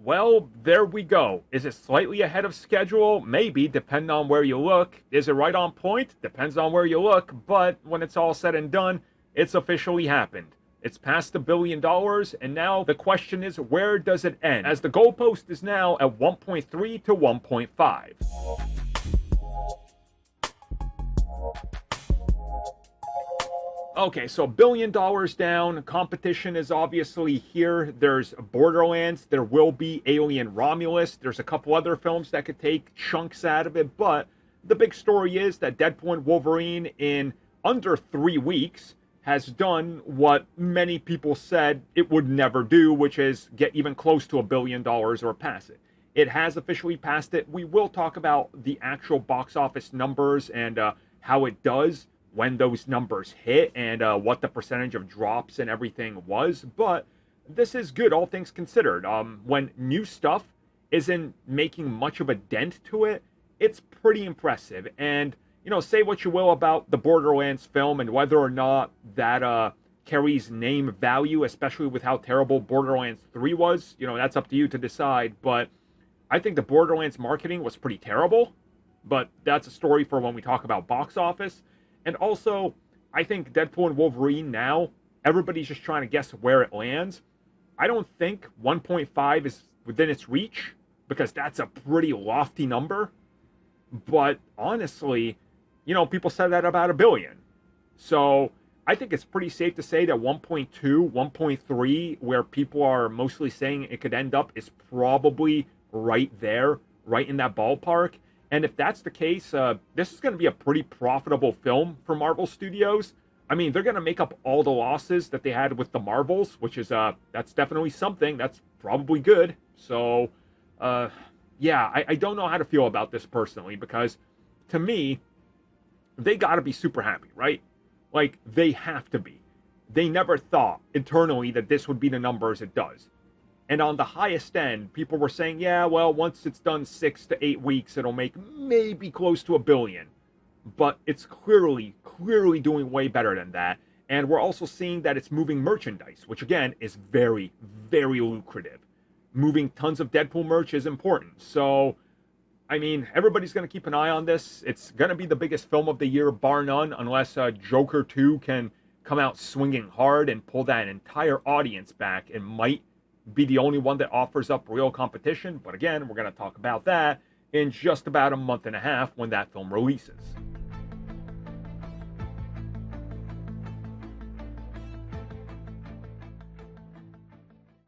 Well, there we go. Is it slightly ahead of schedule? Maybe, depending on where you look. Is it right on point? Depends on where you look. But when it's all said and done, it's officially happened. It's past $1 billion, and now the question is, where does it end? As the goalpost is now at 1.3 to 1.5. Okay, so $1 billion down. Competition is obviously here. There's Borderlands. There will be Alien Romulus. There's a couple other films that could take chunks out of it. But the big story is that Deadpool and Wolverine, in under 3 weeks, has done what many people said it would never do, which is get even close to $1 billion or pass it. It has officially passed it. We will talk about the actual box office numbers and how it does when those numbers hit and what the percentage of drops and everything was. But this is good, all things considered. When new stuff isn't making much of a dent to it, it's pretty impressive. And, you know, say what you will about the Borderlands film and whether or not that carries name value, especially with how terrible Borderlands 3 was. You know, that's up to you to decide. But I think the Borderlands marketing was pretty terrible. But that's a story for when we talk about box office. And also, I think Deadpool and Wolverine now, everybody's just trying to guess where it lands. I don't think 1.5 is within its reach, because that's a pretty lofty number. But honestly, you know, people said that about $1 billion. So I think it's pretty safe to say that 1.2, 1.3, where people are mostly saying it could end up, is probably right there, right in that ballpark. And if that's the case, this is going to be a pretty profitable film for Marvel Studios. I mean, they're going to make up all the losses that they had with the Marvels, which is, that's definitely something. That's probably good. So, yeah, I don't know how to feel about this personally, because to me, they got to be super happy, right? Like, they have to be. They never thought internally that this would be the numbers it does. And on the highest end, people were saying, yeah, well, once it's done 6 to 8 weeks, it'll make maybe close to $1 billion. But it's clearly doing way better than that. And we're also seeing that it's moving merchandise, which again is very, very lucrative. Moving tons of Deadpool merch is important. So, I mean, everybody's going to keep an eye on this. It's going to be the biggest film of the year, bar none, unless Joker 2 can come out swinging hard and pull that entire audience back. It might be the only one that offers up real competition. But again, we're going to talk about that in just about a month and a half when that film releases.